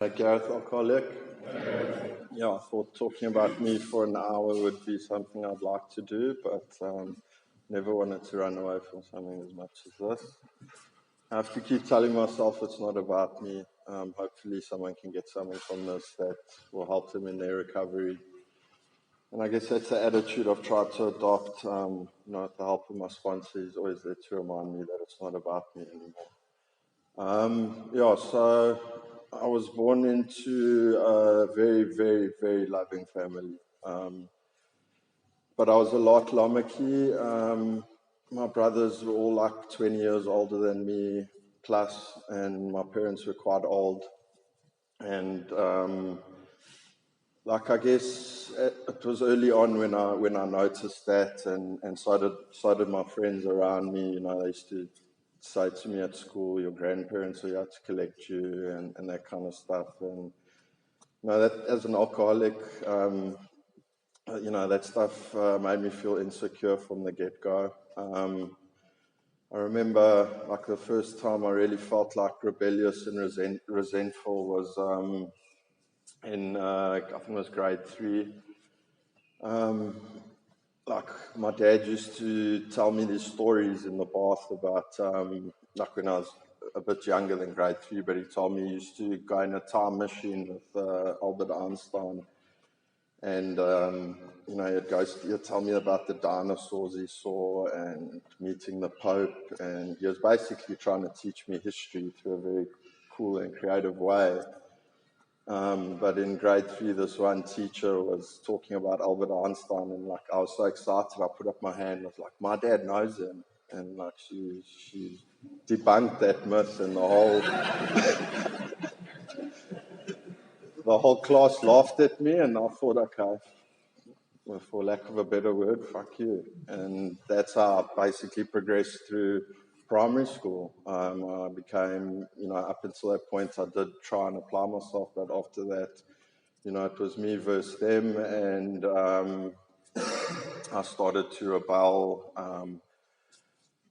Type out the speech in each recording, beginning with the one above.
Gareth, alcoholic. Yeah, I thought talking about me for an hour would be something I'd like to do, but never wanted to run away from something as much as this. I have to keep telling myself it's not about me. Hopefully, someone can get something from this that will help them in their recovery. And I guess that's the attitude I've tried to adopt. With the help of my sponsor, he's always there to remind me that it's not about me anymore. So I was born into a very, very, very loving family. But I was a lot lamaki. My brothers were all like 20 years older than me, plus, and my parents were quite old. And I guess it was early on when I noticed that, and so did my friends around me. They used to say to me at school, "Your grandparents are here to collect you," and that kind of stuff. And that as an alcoholic, that stuff made me feel insecure from the get-go. I remember, the first time I really felt rebellious and resentful was in I think it was grade 3. My dad used to tell me these stories in the bath about when I was a bit younger than grade 3, but he told me he used to go in a time machine with Albert Einstein, and he'd tell me about the dinosaurs he saw and meeting the Pope, and he was basically trying to teach me history through a very cool and creative way. But in grade 3, this one teacher was talking about Albert Einstein, and I was so excited, I put up my hand. I was like, "My dad knows him," and she debunked that myth, and the whole class laughed at me, and I thought, okay, well, for lack of a better word, fuck you. And that's how I basically progressed through primary school. I became, up until that point, I did try and apply myself, but after that, it was me versus them, and I started to rebel.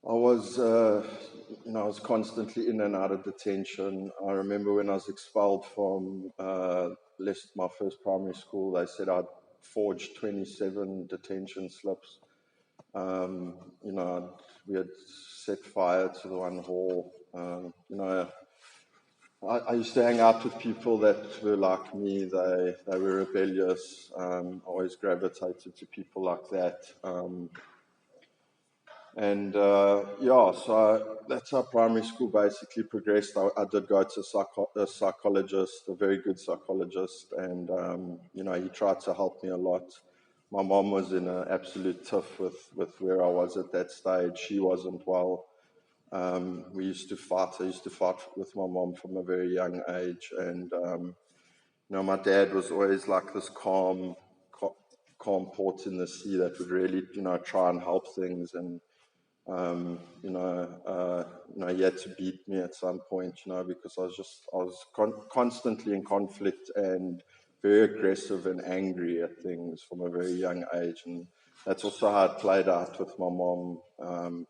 I was constantly in and out of detention. I remember when I was expelled from my first primary school, they said I'd forged 27 detention slips. We had set fire to the one hall. I used to hang out with people that were like me. They were rebellious. I always gravitated to people like that. So that's how primary school basically progressed. I did go to a psychologist, a very good psychologist, and he tried to help me a lot. My mom was in an absolute tiff with where I was at that stage. She wasn't well. We used to fight. I used to fight with my mom from a very young age, and my dad was always like this calm port in the sea that would really, try and help things. And he had to beat me at some point, because I was constantly in conflict and very aggressive and angry at things from a very young age. And that's also how it played out with my mom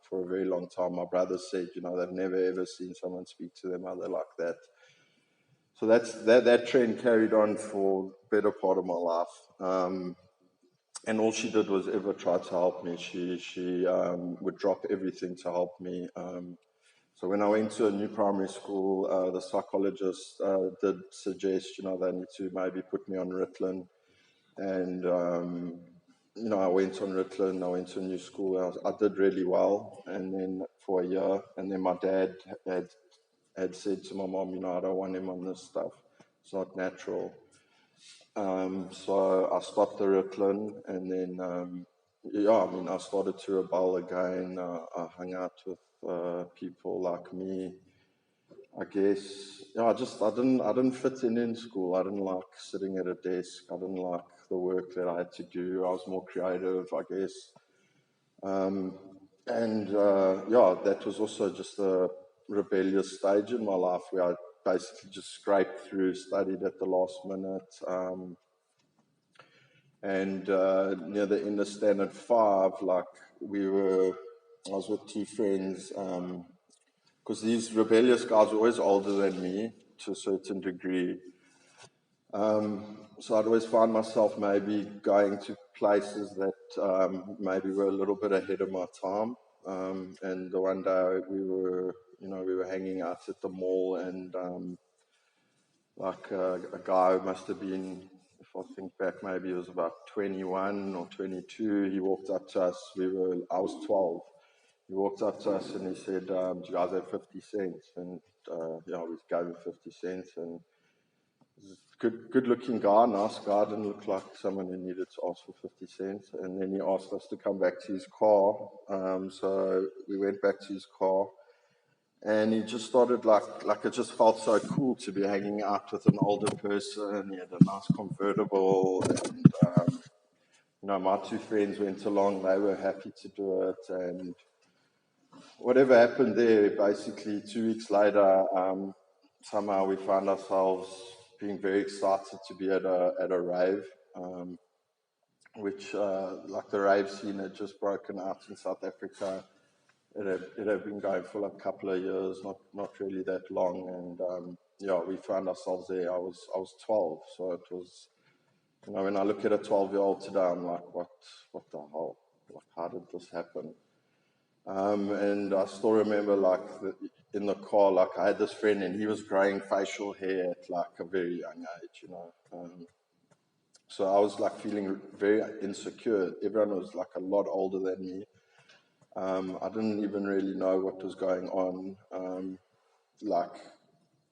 for a very long time. My brother said, they've never ever seen someone speak to their mother like that. So that trend carried on for the better part of my life. And all she did was ever try to help me. She would drop everything to help me. So when I went to a new primary school, the psychologist did suggest, they need to maybe put me on Ritalin. And, I went on Ritalin. I went to a new school. I did really well. And then for a year, and then my dad had said to my mom, I don't want him on this stuff. It's not natural. So I stopped the Ritalin, and then, I started to rebel again. I hung out with people like me. I guess, I didn't fit in school. I didn't like sitting at a desk. I didn't like the work that I had to do. I was more creative, I guess. That was also just a rebellious stage in my life where I basically just scraped through, studied at the last minute. Near the end of standard 5, I was with 2 friends, because these rebellious guys were always older than me to a certain degree. So I'd always find myself maybe going to places that maybe were a little bit ahead of my time. And the one day we were hanging out at the mall, and a guy who must have been, if I think back, maybe he was about 21 or 22. He walked up to us. I was 12. He walked up to us and he said, "Do you guys have 50 cents?" And yeah, we gave him 50 cents. And good looking guy, nice guy, didn't look like someone who needed to ask for 50 cents. And then he asked us to come back to his car. So we went back to his car, and he just started like it just felt so cool to be hanging out with an older person. He had a nice convertible, and my two friends went along. They were happy to do it, and whatever happened there, basically 2 weeks later, somehow we found ourselves being very excited to be at a rave, which like the rave scene had just broken out in South Africa. It had been going for like a couple of years, not really that long, and yeah, we found ourselves there. I was 12, so it was, when I look at a 12-year-old today, I'm like, what the hell? Like, how did this happen? And I still remember, in the car, like, I had this friend, and he was growing facial hair at like a very young age. So I was like feeling very insecure. Everyone was like a lot older than me. I didn't even really know what was going on. Like,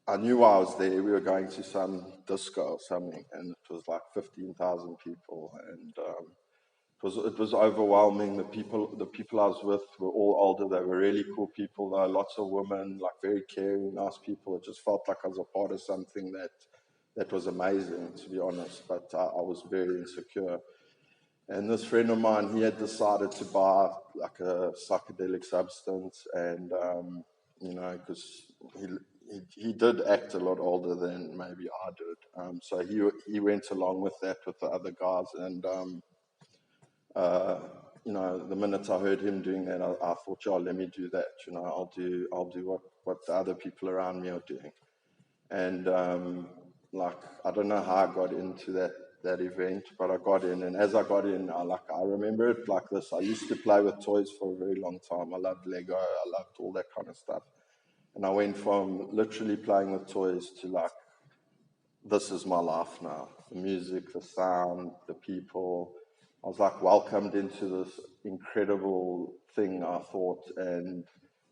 I knew I was there. We were going to some disco or something, and it was like 15,000 people, and it was overwhelming. The people I was with were all older. They were really cool people. There were lots of women, like very caring, nice people. It just felt like I was a part of something that was amazing, to be honest. But I was very insecure. And this friend of mine, he had decided to buy like a psychedelic substance, and because he did act a lot older than maybe I did. So he went along with that with the other guys, and uh, the minute I heard him doing that, I thought, "Yeah, let me do that. I'll do what the other people around me are doing." And like, I don't know how I got into that event, but I got in. And as I got in, I remember it like this. I used to play with toys for a very long time. I loved Lego. I loved all that kind of stuff. And I went from literally playing with toys to like, this is my life now. The music, the sound, the people. I was like welcomed into this incredible thing, I thought, and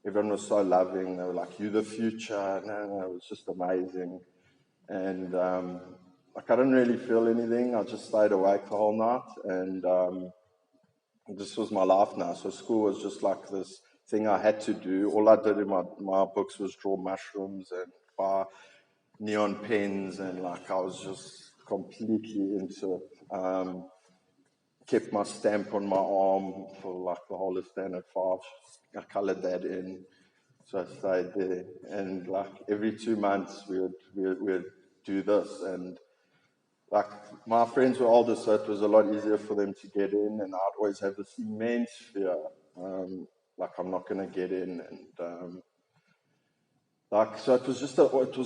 everyone was so loving. They were like, "You the future." No, it was just amazing. And like, I didn't really feel anything. I just stayed awake the whole night, and this was my life now. So school was just like this thing I had to do. All I did in my books was draw mushrooms and buy neon pens, and like, I was just completely into it. Kept my stamp on my arm for like the whole of standard 5. I colored that in, so I stayed there. And like every 2 months, we would do this, and like, my friends were older, so it was a lot easier for them to get in, and I'd always have this immense fear, like, I'm not going to get in, and like, so it was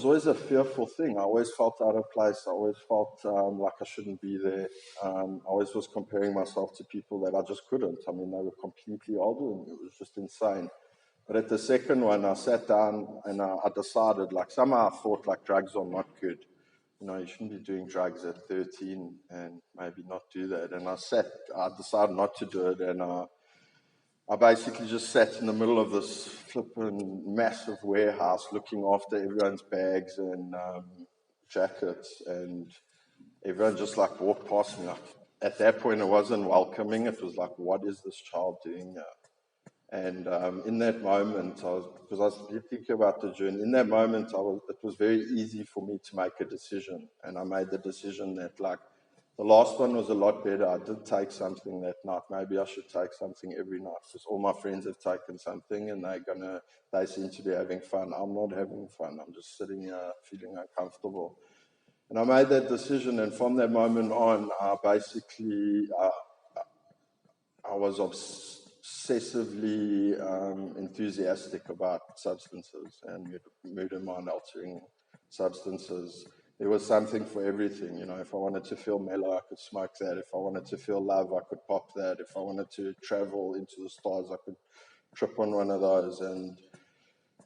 always a fearful thing. I always felt out of place. I always felt like I shouldn't be there. I always was comparing myself to people that I just couldn't. I mean, they were completely older than me. It was just insane. But at the second one, I sat down and I decided, like, somehow I thought, like, drugs are not good. You shouldn't be doing drugs at 13 and maybe not do that. And I decided not to do it, and I basically just sat in the middle of this flippin' massive warehouse looking after everyone's bags and jackets, and everyone just like walked past me. Like, at that point, it wasn't welcoming. It was like, what is this child doing here? And in that moment, because I was thinking about the journey, in that moment, it was very easy for me to make a decision. And I made the decision that, like, the last one was a lot better. I did take something that night. Maybe I should take something every night, because all my friends have taken something and they seem to be having fun. I'm not having fun. I'm just sitting here feeling uncomfortable. And I made that decision. And from that moment on, I was obsessively enthusiastic about substances and mood and mind altering substances. there was something for everything. If I wanted to feel mellow, I could smoke that. If I wanted to feel love, I could pop that. If I wanted to travel into the stars, I could trip on one of those. And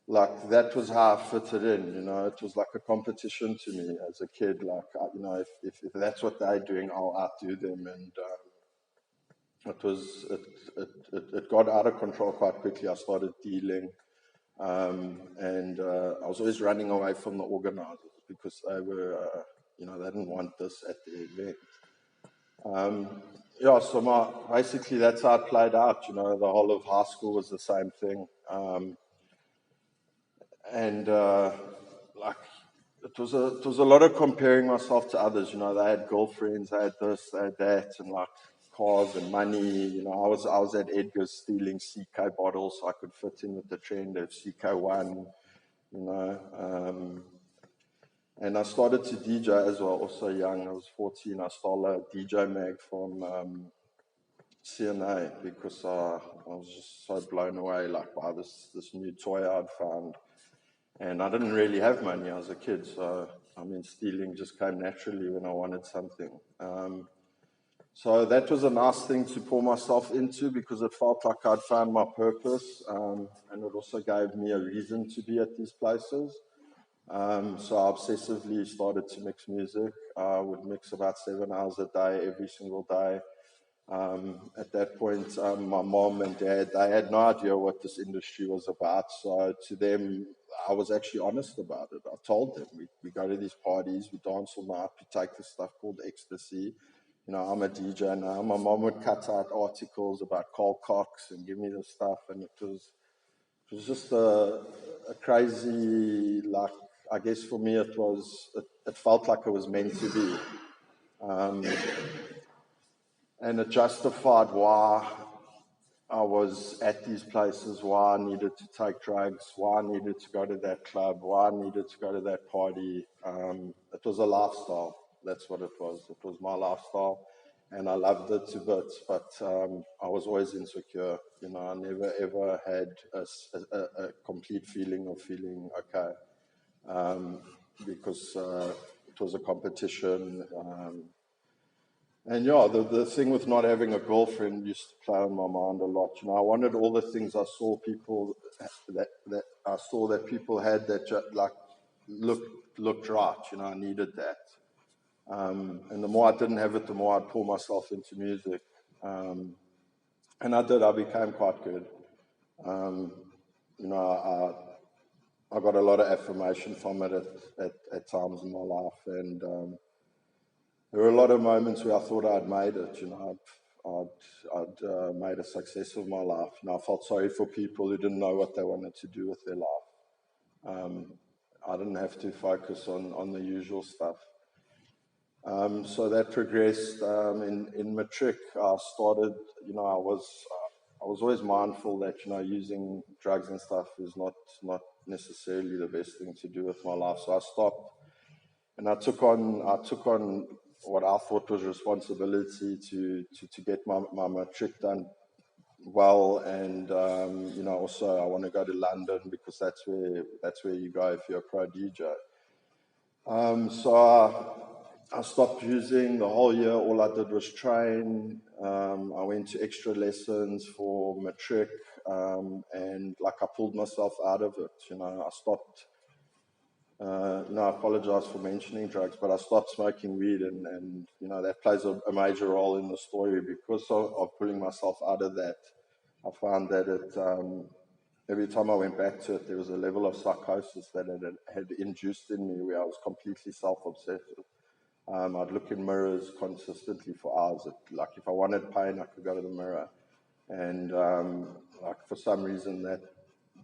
like that was how I fitted in. It was like a competition to me as a kid. Like, if that's what they're doing, I'll outdo them. And it got out of control quite quickly. I started dealing. And I was always running away from the organizers because they were, they didn't want this at the event. So basically that's how it played out. The whole of high school was the same thing. And like it was a lot of comparing myself to others. They had girlfriends, they had this, they had that, and like cars and money. I was at Edgar's stealing CK bottles so I could fit in with the trend of CK1. And I started to DJ as well, also young. I was 14. I stole a DJ mag from CNA because I was just so blown away by this new toy I'd found. And I didn't really have money as a kid, so stealing just came naturally when I wanted something. So that was a nice thing to pour myself into because it felt like I'd found my purpose, and it also gave me a reason to be at these places. So I obsessively started to mix music. I would mix about 7 hours a day, every single day. At that point, my mom and dad, they had no idea what this industry was about. So to them, I was actually honest about it. I told them, we go to these parties, we dance all night, we take this stuff called ecstasy. I'm a DJ now. My mom would cut out articles about Carl Cox and give me this stuff. And it was just a crazy, like, I guess for me it felt like it was meant to be. And it justified why I was at these places, why I needed to take drugs, why I needed to go to that club, why I needed to go to that party. It was a lifestyle. That's what it was. It was my lifestyle. And I loved it to bits, but I was always insecure. I never ever had a complete feeling of feeling okay, because it was a competition. And the thing with not having a girlfriend used to play on my mind a lot. I wanted all the things I saw people that people had that like looked right. I needed that. And the more I didn't have it, the more I'd pour myself into music. And I did. I became quite good. I got a lot of affirmation from it at times in my life, and there were a lot of moments where I thought I'd made it. I'd made a success of my life. I felt sorry for people who didn't know what they wanted to do with their life. I didn't have to focus on the usual stuff. So that progressed. In matric, I started. I was always mindful that using drugs and stuff is not necessarily the best thing to do with my life. So I stopped, and I took on what I thought was responsibility to get my matric done well, and also I want to go to London because that's where you go if you're a pro DJ. So I stopped using the whole year. All I did was train. I went to extra lessons for matric, and like I pulled myself out of it. I stopped. I apologize for mentioning drugs, but I stopped smoking weed, and that plays a major role in the story because of pulling myself out of that. I found that every time I went back to it, there was a level of psychosis that it had induced in me where I was completely self-obsessive. I'd look in mirrors consistently for hours. Like if I wanted pain, I could go to the mirror, and like for some reason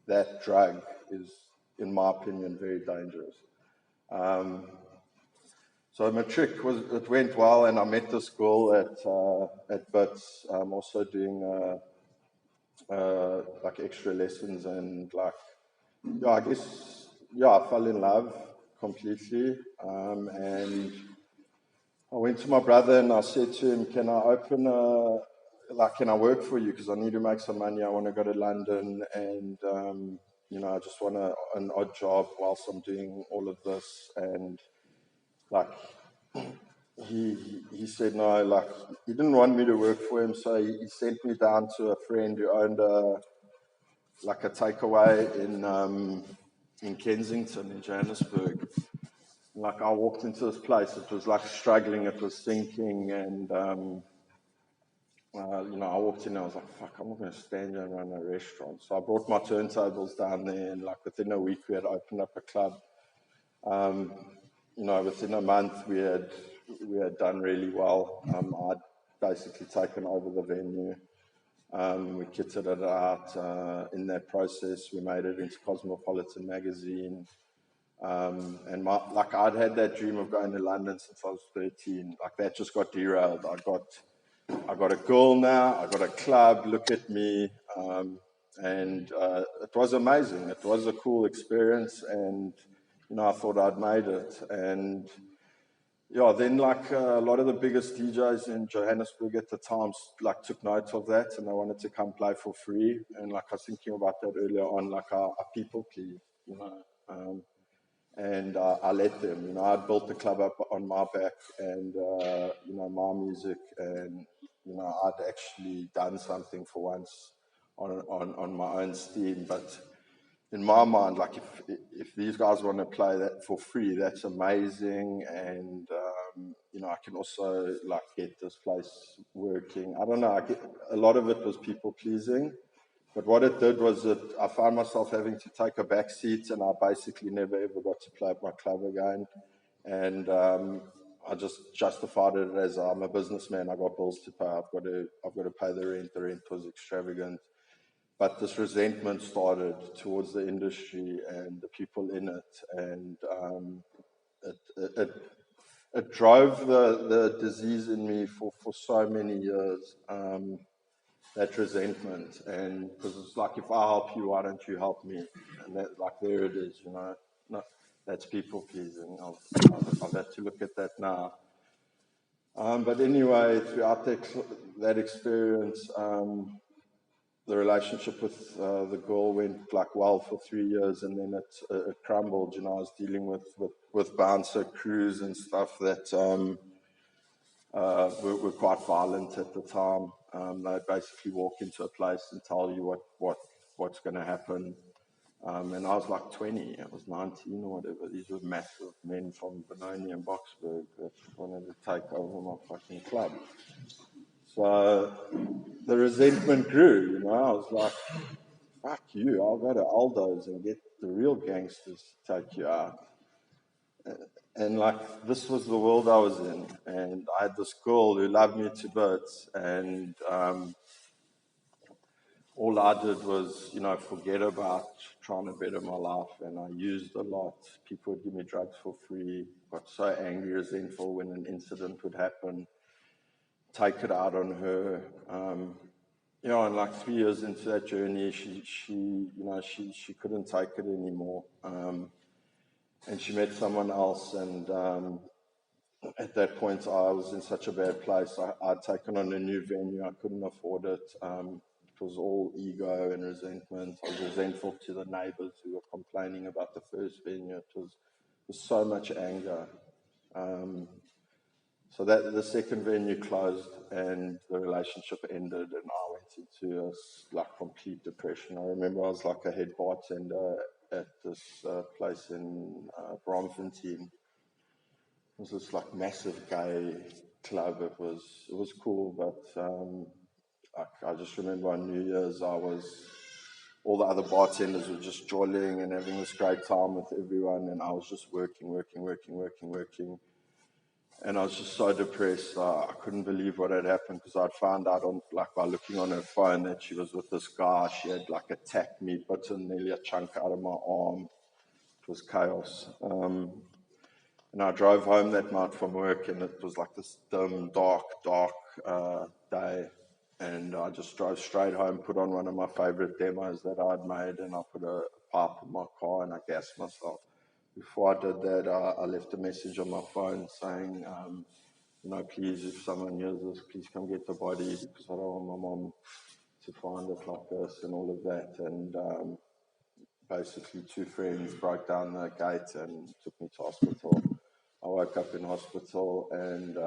that drug is, in my opinion, very dangerous. So matric it went well, and I met this girl at BITS, also doing like extra lessons, and I guess I fell in love completely, and I went to my brother and I said to him, "Can I can I work for you? Because I need to make some money. I want to go to London, and I just want an odd job whilst I'm doing all of this." And like he said no, like he didn't want me to work for him, so he sent me down to a friend who owned a takeaway in Kensington in Johannesburg. Like I walked into this place, it was like struggling, it was sinking, and I walked in and I was like, fuck, I'm not going to stand here and run a restaurant. So I brought my turntables down there, and like within a week we had opened up a club. Within a month we had done really well. I'd basically taken over the venue. We kitted it out. In that process, we made it into Cosmopolitan magazine. And I'd had that dream of going to London since I was 13. Like that just got derailed. I got a girl now. I got a club. Look at me. And it was amazing. It was a cool experience, and I thought I'd made it. And yeah, then a lot of the biggest DJs in Johannesburg at the time took note of that, and they wanted to come play for free. And I was thinking about that earlier on, our people please, and I let them. I built the club up on my back, and my music, and I'd actually done something for once on my own steam. But in my mind, if these guys want to play that for free, that's amazing, and I can also get this place working. I don't know. A lot of it was people pleasing. But what it did was that I found myself having to take a back seat, and I basically never ever got to play at my club again. And I just justified it as I'm a businessman. I got bills to pay. I've got to pay the rent. The rent was extravagant. But this resentment started towards the industry and the people in it, and it drove the disease in me for so many years. That resentment, and because it's like, if I help you, why don't you help me? And that, there it is, no, that's people pleasing. I've had to look at that now. But anyway, throughout that experience, the relationship with the girl went well for 3 years, and then it crumbled. I was dealing with bouncer crews and stuff that were quite violent at the time. They basically walk into a place and tell you what's going to happen. And I was 20, I was 19 or whatever. These were massive men from Benoni and Boksburg that wanted to take over my fucking club. So the resentment grew, I was like, fuck you, I'll go to Aldo's and get the real gangsters to take you out. And this was the world I was in, and I had this girl who loved me to bits, and all I did was, forget about trying to better my life, and I used a lot. People would give me drugs for free. Got so angry, resentful when an incident would happen. Take it out on her. And 3 years into that journey, she couldn't take it anymore, and she met someone else, and at that point, I was in such a bad place. I'd taken on a new venue. I couldn't afford it. It was all ego and resentment. I was resentful to the neighbors who were complaining about the first venue. It was so much anger. So that the second venue closed, and the relationship ended, and I went into a complete depression. I remember I was a head bartender at this place in Braamfontein. It was this massive gay club. It was cool, but I just remember on New Year's, all the other bartenders were just jollying and having this great time with everyone, and I was just working. And I was just so depressed. I couldn't believe what had happened, because I'd found out by looking on her phone that she was with this guy. She had attacked me, bitten nearly a chunk out of my arm. It was chaos. And I drove home that night from work, and it was this dim, dark day. And I just drove straight home, put on one of my favorite demos that I'd made, and I put a pipe in my car and I gassed myself. Before I did that, I left a message on my phone saying, please, if someone hears this, please come get the body, because I don't want my mom to find it like this, and all of that. And basically 2 friends broke down the gate and took me to hospital. I woke up in hospital, and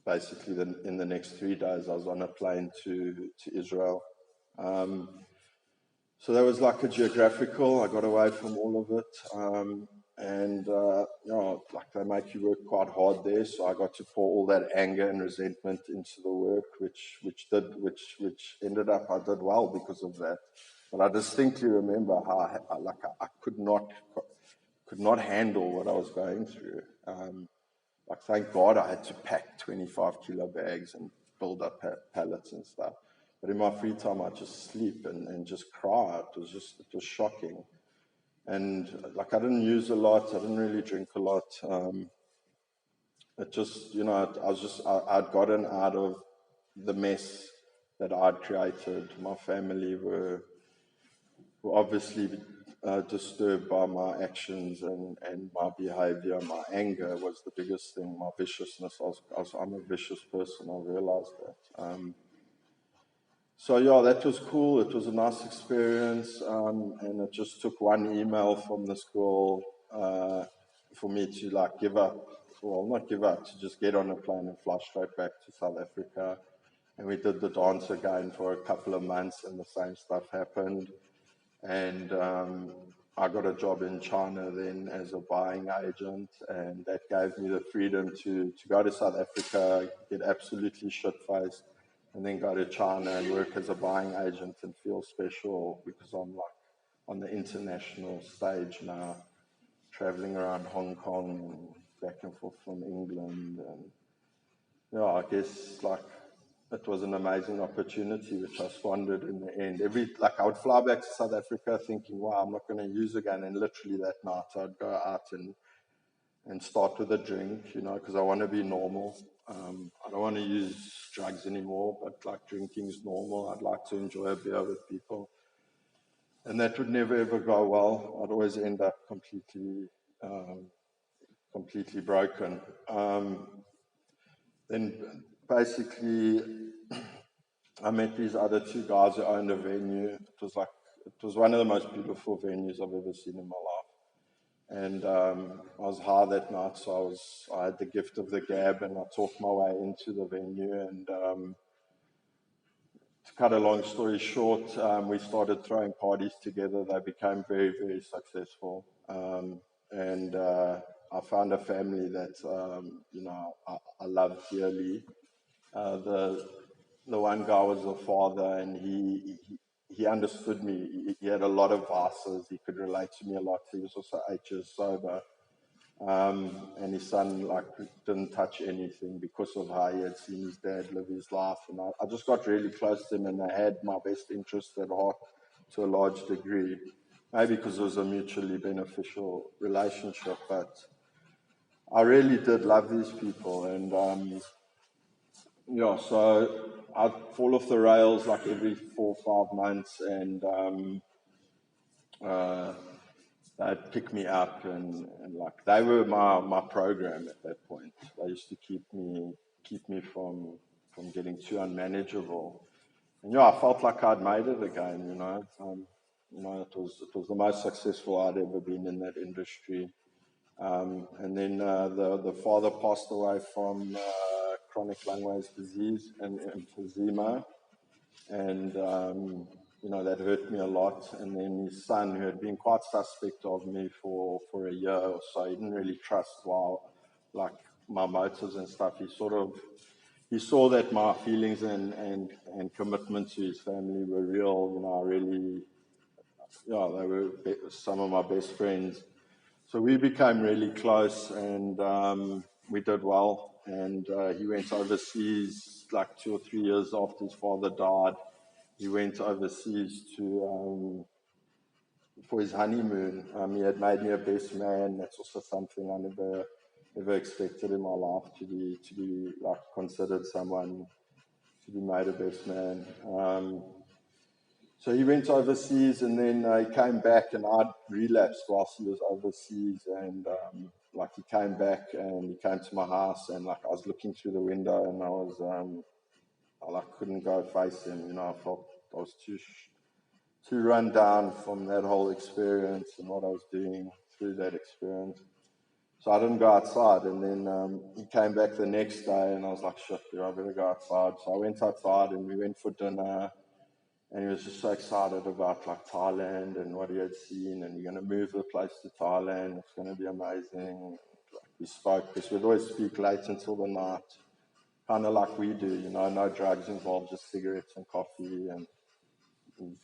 basically in the next 3 days I was on a plane to Israel. So that was like a geographical. I got away from all of it, and like they make you work quite hard there. So I got to pour all that anger and resentment into the work, which ended up I did well because of that. But I distinctly remember how I could not handle what I was going through. Like, thank God I had to pack 25 kilo bags and build up pallets and stuff. But in my free time, I'd just sleep and just cry. It was shocking. And like, I didn't use a lot. I didn't really drink a lot. It just, I'd gotten out of the mess that I'd created. My family were obviously disturbed by my actions and my behavior. My anger was the biggest thing, my viciousness. I'm a vicious person, I realized that. So yeah, that was cool. It was a nice experience, and it just took one email from the school for me to like give up. Well, not give up, to just get on a plane and fly straight back to South Africa. And we did the dance again for a couple of months, and the same stuff happened. And I got a job in China then as a buying agent, and that gave me the freedom to go to South Africa, get absolutely shit-faced, and then go to China and work as a buying agent and feel special because I'm like on the international stage now, traveling around Hong Kong and back and forth from England. And yeah, I guess like it was an amazing opportunity, which I squandered in the end. I would fly back to South Africa thinking, wow, I'm not going to use again. And literally that night I'd go out and start with a drink, because I want to be normal. I don't want to use drugs anymore, but like drinking is normal. I'd like to enjoy a beer with people. And that would never ever go well. I'd always end up completely broken. Then basically I met these other two guys who owned a venue. It was one of the most beautiful venues I've ever seen in my life. And I was high that night, so I had the gift of the gab, and I talked my way into the venue. And to cut a long story short, we started throwing parties together. They became very, very successful. And I found a family that I love dearly. The one guy was a father, and he understood me. He had a lot of vices. He could relate to me a lot. He was also 8 years sober, and his son didn't touch anything because of how he had seen his dad live his life. And I just got really close to him, and they had my best interest at heart to a large degree. Maybe because it was a mutually beneficial relationship, but I really did love these people. And so I'd fall off the rails like every 4 or 5 months, and they'd pick me up, and like they were my program at that point. They used to keep me from getting too unmanageable. And I felt like I'd made it again. It was the most successful I'd ever been in that industry. And then the father passed away from chronic lung-ways disease and emphysema, and that hurt me a lot. And then his son, who had been quite suspect of me for a year or so, he didn't really trust like my motives and stuff. He saw that my feelings and commitment to his family were real. They were some of my best friends. So we became really close, and we did well. And he went overseas like 2 or 3 years after his father died. He went overseas for his honeymoon. He had made me a best man. That's also something I never ever expected in my life, to be like considered someone to be made a best man. So he went overseas, and then he came back, and I'd relapsed whilst he was overseas. And he came back, and he came to my house, and I was looking through the window, and I couldn't go face him. I felt I was too run down from that whole experience and what I was doing through that experience. So I didn't go outside, and then he came back the next day, and I was like, shit, dude, I better go outside. So I went outside, and we went for dinner, and he was just so excited about like Thailand and what he had seen, and we're going to move the place to Thailand. It's going to be amazing. Like, we spoke, because we'd always speak late until the night, kind of like we do, no drugs involved, just cigarettes and coffee, and his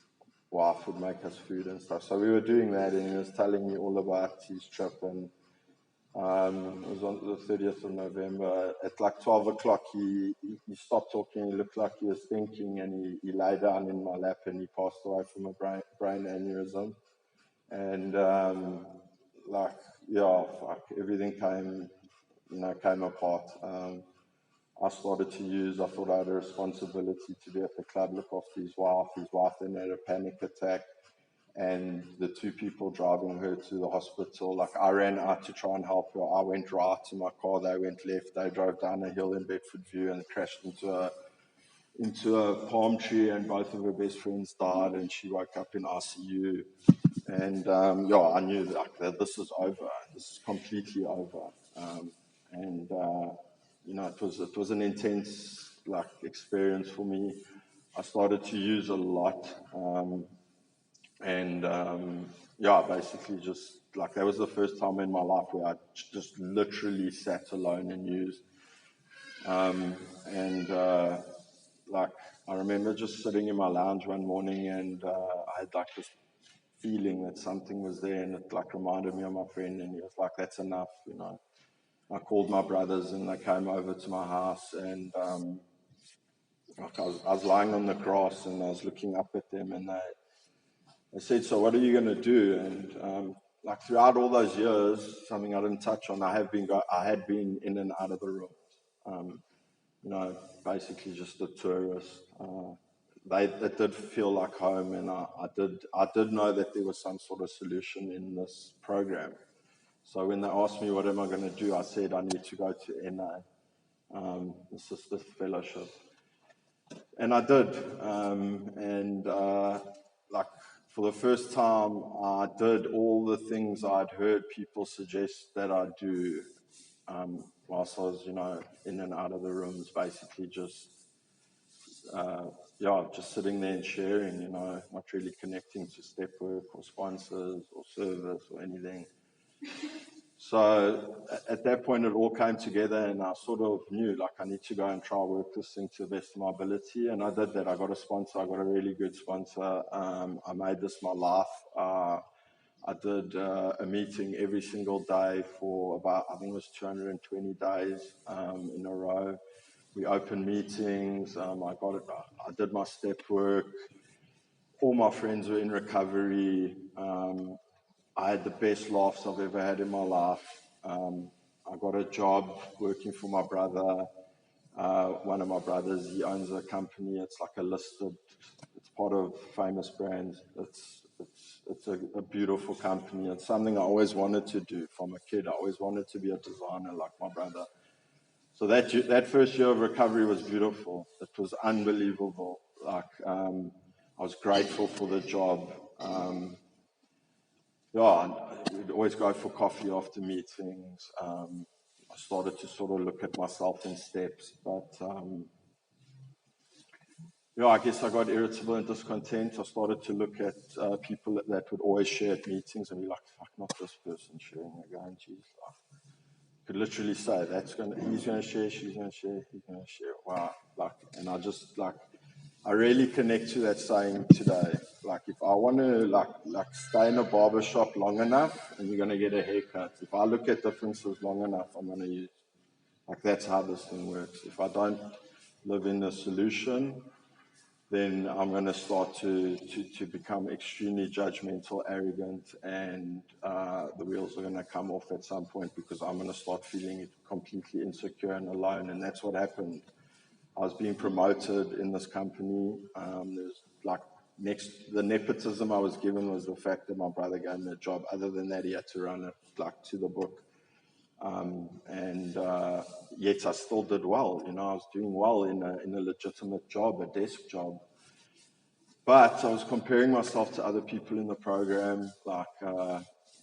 wife would make us food and stuff. So we were doing that, and he was telling me all about his trip, and it was on the 30th of November. At like 12 o'clock, he stopped talking. He looked like he was thinking, and he lay down in my lap, and he passed away from a brain aneurysm. And like, yeah, fuck, everything came apart. I started to use, I thought I had a responsibility to be at the club, look after his wife. His wife then had a panic attack, and the two people driving her to the hospital, like I ran out to try and help her. I went right to my car, they went left. They drove down a hill in Bedford View and crashed into a palm tree, and both of her best friends died, and she woke up in ICU. And yeah, I knew that this is over. This is completely over. And it was an intense like experience for me. I started to use a lot. And yeah, basically just like that was the first time in my life where I just literally sat alone and used. And like I remember just sitting in my lounge one morning, and I had like this feeling that something was there, and it like reminded me of my friend, and he was like, "That's enough." I called my brothers, and they came over to my house, and like I was lying on the grass, and I was looking up at them, and I said, "So what are you going to do?" And like throughout all those years, something I didn't touch on, I had been in and out of the room. Um, Basically just a tourist. It did feel like home, and I did know that there was some sort of solution in this program. So when they asked me what am I going to do, I said I need to go to NA, the Sister Fellowship. And I did. Like for the first time, I did all the things I'd heard people suggest that I do whilst I was, in and out of the rooms, basically just, just sitting there and sharing, not really connecting to step work or sponsors or service or anything. So at that point, it all came together, and I sort of knew, like, I need to go and try work this thing to the best of my ability. And I did that. I got a sponsor. I got a really good sponsor. I made this my life. I did a meeting every single day for about, I think it was 220 days in a row. We opened meetings. I did my step work. All my friends were in recovery. I had the best laughs I've ever had in my life. I got a job working for my brother. One of my brothers, he owns a company. It's like it's part of Famous Brands. It's a beautiful company. It's something I always wanted to do from a kid. I always wanted to be a designer like my brother. So that first year of recovery was beautiful. It was unbelievable. I was grateful for the job. We'd always go for coffee after meetings. I started to sort of look at myself in steps, but I guess I got irritable and discontent. I started to look at people that would always share at meetings and be like, "Fuck, not this person sharing again." Geez, could literally say he's gonna share, she's gonna share, he's gonna share. Wow, and I really connect to that saying today. Like, if I want to stay in a barber shop long enough, and you're gonna get a haircut. If I look at differences long enough, I'm gonna use. Like, that's how this thing works. If I don't live in the solution, then I'm going to start to become extremely judgmental, arrogant, and the wheels are going to come off at some point, because I'm going to start feeling completely insecure and alone. And that's what happened. I was being promoted in this company. The nepotism I was given was the fact that my brother gave me a job. Other than that, he had to run it to the book. Yet I still did well. I was doing well in a legitimate job, a desk job. But I was comparing myself to other people in the program,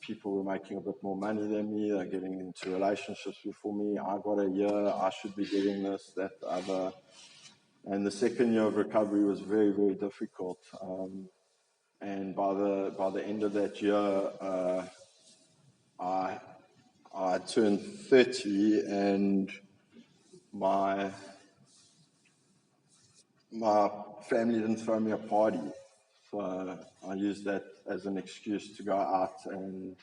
people were making a bit more money than me. They're getting into relationships before me. I got a year. I should be getting this, that, the other. And the second year of recovery was very, very difficult. And by the end of that year, I turned 30, and my family didn't throw me a party. So I used that as an excuse to go out, and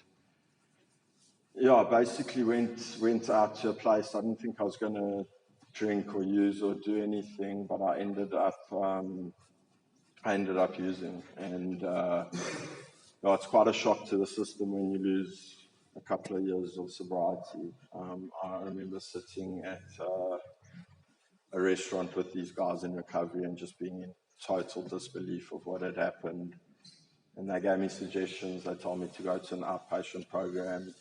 yeah, basically went out to a place. I didn't think I was going to drink or use or do anything, but I ended up using, and it's quite a shock to the system when you lose a couple of years of sobriety. I remember sitting at a restaurant with these guys in recovery and just being in total disbelief of what had happened. And they gave me suggestions. They told me to go to an outpatient program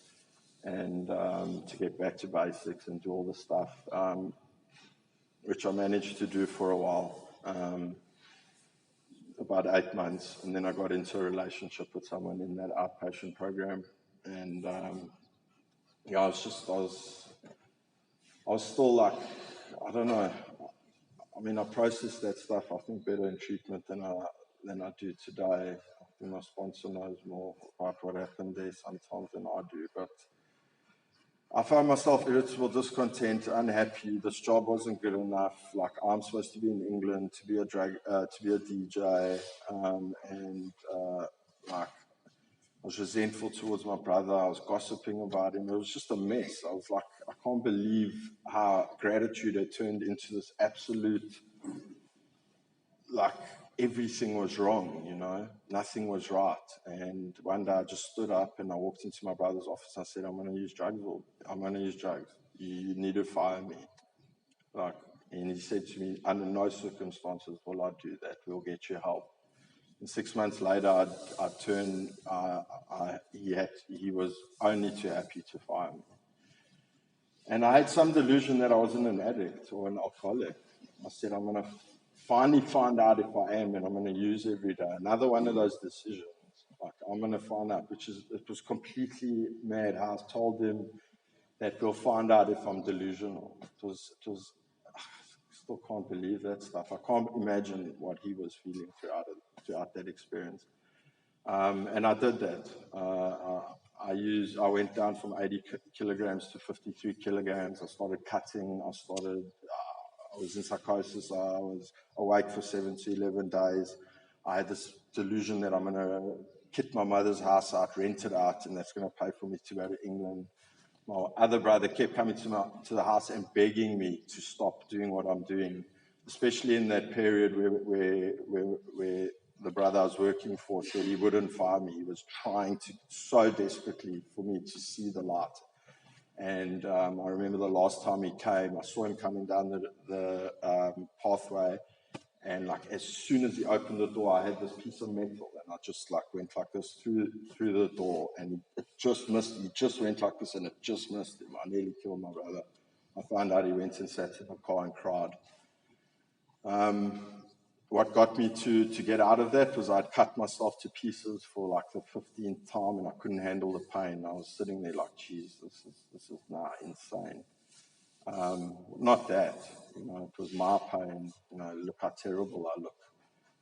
and to get back to basics and do all the stuff, which I managed to do for a while, about 8 months. And then I got into a relationship with someone in that outpatient program. And I was still like, I don't know. I mean, I processed that stuff, I think, better in treatment than I do today. I think my sponsor knows more about what happened there sometimes than I do. But I found myself irritable, discontent, unhappy. This job wasn't good enough. Like, I'm supposed to be in England to be a DJ, and like, I was resentful towards my brother. I was gossiping about him. It was just a mess. I was like, I can't believe how gratitude had turned into this absolute, like, everything was wrong, nothing was right. And one day I just stood up and I walked into my brother's office and I said, I'm going to use drugs. You need to fire me. And he said to me, under no circumstances will I do that. We'll get you help. And 6 months later, he was only too happy to fire me. And I had some delusion that I wasn't an addict or an alcoholic. I said, I'm going to finally find out if I am, and I'm going to use every day. Another one of those decisions. Like, I'm going to find out, it was completely mad. I told him that we'll find out if I'm delusional. It was, I still can't believe that stuff. I can't imagine what he was feeling throughout that experience. And I did that. I went down from 80 kilograms to 53 kilograms. I started cutting. I was in psychosis. I was awake for 7 to 11 days. I had this delusion that I'm going to kit my mother's house out, rent it out, and that's going to pay for me to go to England. My other brother kept coming to the house and begging me to stop doing what I'm doing, especially in that period where the brother I was working for said he wouldn't fire me. He was trying to so desperately for me to see the light. And I remember the last time he came, I saw him coming down the pathway, and like as soon as he opened the door, I had this piece of metal, and I just like went like this through the door, and it just missed. He just went like this, and it just missed him. I nearly killed my brother. I found out he went and sat in the car and cried. What got me to get out of that was I'd cut myself to pieces for like the 15th time, and I couldn't handle the pain. I was sitting there like, geez, this is now insane. Not that, it was my pain. Look how terrible I look.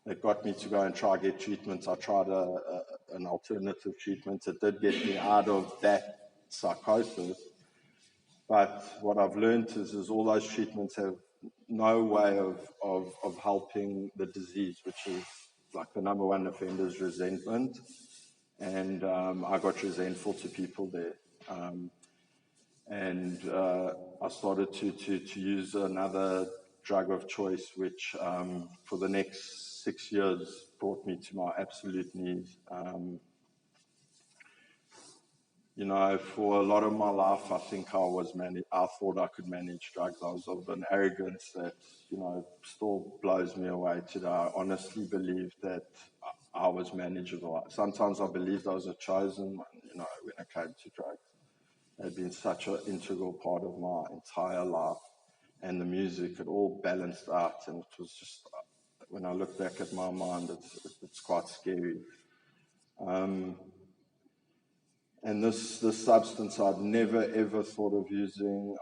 It got me to go and try get treatment. I tried an alternative treatment. It did get me out of that psychosis. But what I've learned is all those treatments have no way of helping the disease, which is like the number one offender is resentment. And I got resentful to people there. And I started to use another drug of choice, which for the next 6 years brought me to my absolute knees. For a lot of my life, I think I thought I could manage drugs. I was of an arrogance that, still blows me away today. I honestly believe that I was manageable. Sometimes I believed I was a chosen one, when it came to drugs. It had been such an integral part of my entire life, and the music, it all balanced out, and it was just, when I look back at my mind, it's quite scary. And this substance I'd never ever thought of using.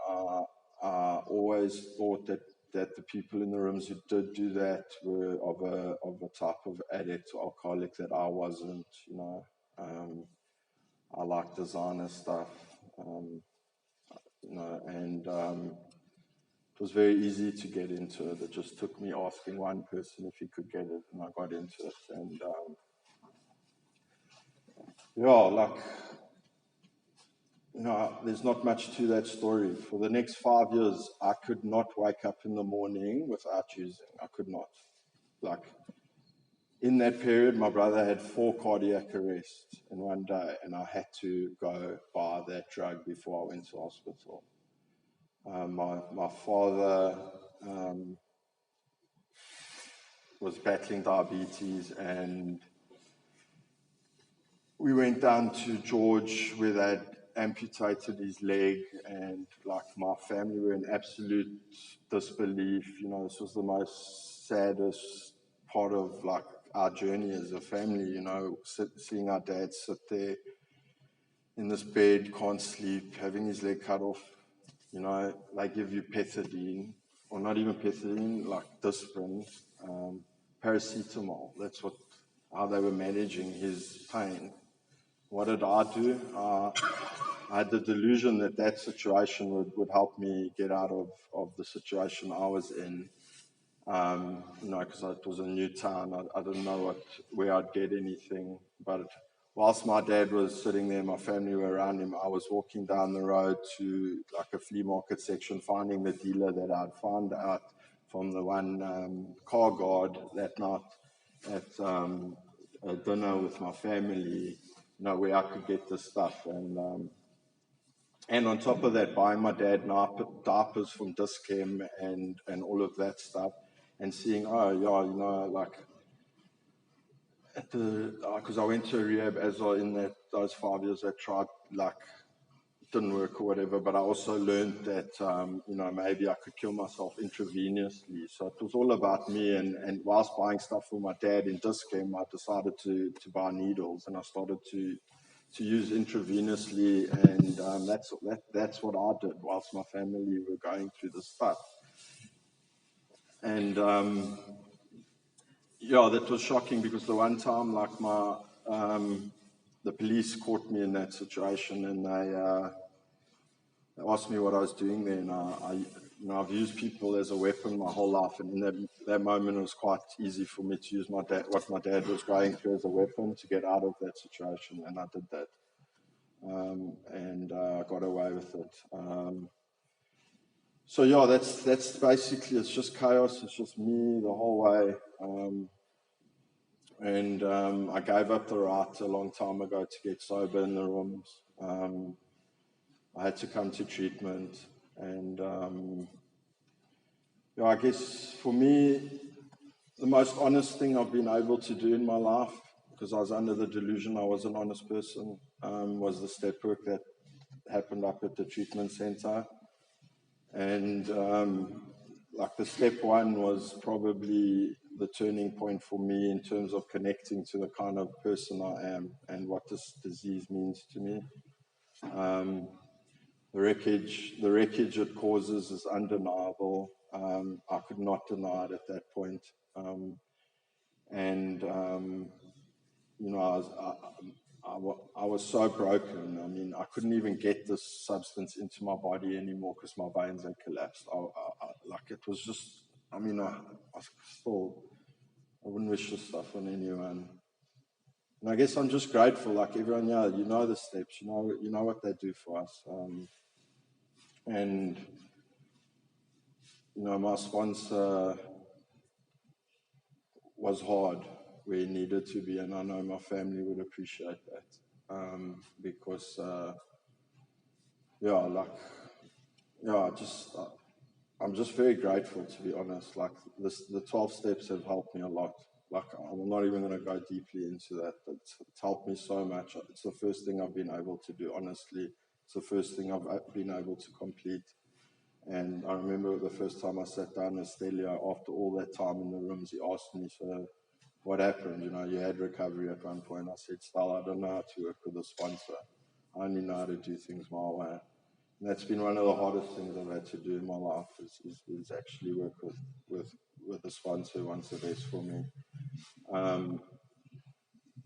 I always thought that the people in the rooms who did do that were of a type of addict or alcoholic that I wasn't. I like designer stuff, and it was very easy to get into it. It just took me asking one person if he could get it, and I got into it. And there's not much to that story. For the next 5 years, I could not wake up in the morning without using. I could not. Like, in that period, my brother had 4 cardiac arrests in one day, and I had to go buy that drug before I went to hospital. My father was battling diabetes, and we went down to George where they'd amputated his leg, and like my family were in absolute disbelief. This was the most saddest part of like our journey as a family, seeing our dad sit there in this bed, can't sleep, having his leg cut off. They give you pethidine, or not even pethidine, like Disprin, paracetamol. That's how they were managing his pain. What did I do? I had the delusion that situation would help me get out of the situation I was in. Because it was a new town. I didn't know where I'd get anything. But whilst my dad was sitting there, my family were around him, I was walking down the road to like a flea market section, finding the dealer that I'd found out from the one car guard that night at a dinner with my family, where I could get this stuff. And on top of that, buying my dad diapers from Dischem and all of that stuff, and seeing, because I went to a rehab as well in those 5 years. I tried, didn't work or whatever, but I also learned that, maybe I could kill myself intravenously. So it was all about me. And whilst buying stuff for my dad in Dischem, I decided to buy needles, and I started to use intravenously, and that's what I did whilst my family were going through this stuff. And that was shocking, because the one time, like the police caught me in that situation, and they asked me what I was doing there, and I've used people as a weapon my whole life, and in that moment it was quite easy for me to use what my dad was going through as a weapon to get out of that situation, and I did that. And got away with it. That's basically, it's just chaos. It's just me the whole way. I gave up the right a long time ago to get sober in the rooms. I had to come to treatment, and I guess for me, the most honest thing I've been able to do in my life, because I was under the delusion I was an honest person, was the step work that happened up at the treatment center. And the step one was probably the turning point for me in terms of connecting to the kind of person I am and what this disease means to me. The wreckage it causes is undeniable. I could not deny it at that point. I was so broken. I mean, I couldn't even get this substance into my body anymore because my veins had collapsed. It was just, I wouldn't wish this stuff on anyone. And I guess I'm just grateful, like everyone, you know the steps, you know what they do for us. My sponsor was hard where it needed to be, and I know my family would appreciate that. Because I'm just very grateful, to be honest. Like the 12 steps have helped me a lot. Like, I'm not even going to go deeply into that, but it's helped me so much. It's the first thing I've been able to do, honestly. It's the first thing I've been able to complete. And I remember the first time I sat down with Stelio, after all that time in the rooms, he asked me, so what happened? You had recovery at one point. I said, Stel, I don't know how to work with a sponsor. I only know how to do things my way. And that's been one of the hardest things I've had to do in my life is actually work with a sponsor who wants the best for me.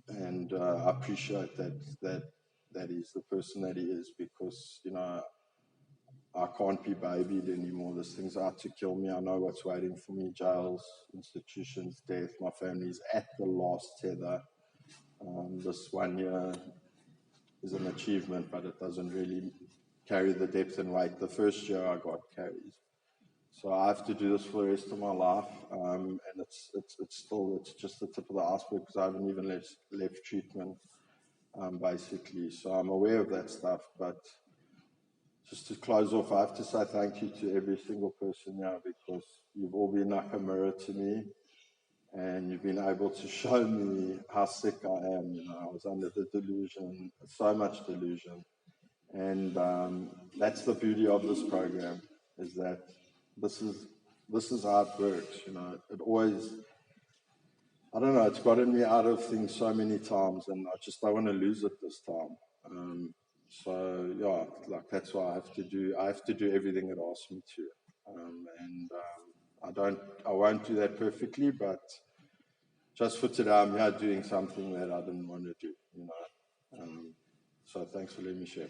And I appreciate that he's the person that he is, because, you know, I can't be babied anymore. This thing's out to kill me. I know what's waiting for me: jails, institutions, death. My family's at the last tether. This 1 year is an achievement, but it doesn't really carry the depth and weight the first year I got carries. So I have to do this for the rest of my life, and it's just the tip of the iceberg, because I haven't even left treatment, basically. So I'm aware of that stuff, but just to close off, I have to say thank you to every single person here, because you've all been like a mirror to me, and you've been able to show me how sick I am. You know, I was under the delusion, so much delusion, and that's the beauty of this program, is that this is how it works. You know, it always, I don't know, it's gotten me out of things so many times, and I just don't want to lose it this time. So yeah, like that's why I have to do everything it asks me to, and I won't do that perfectly, but just for today, I'm here doing something that I didn't want to do, you know. So thanks for letting me share.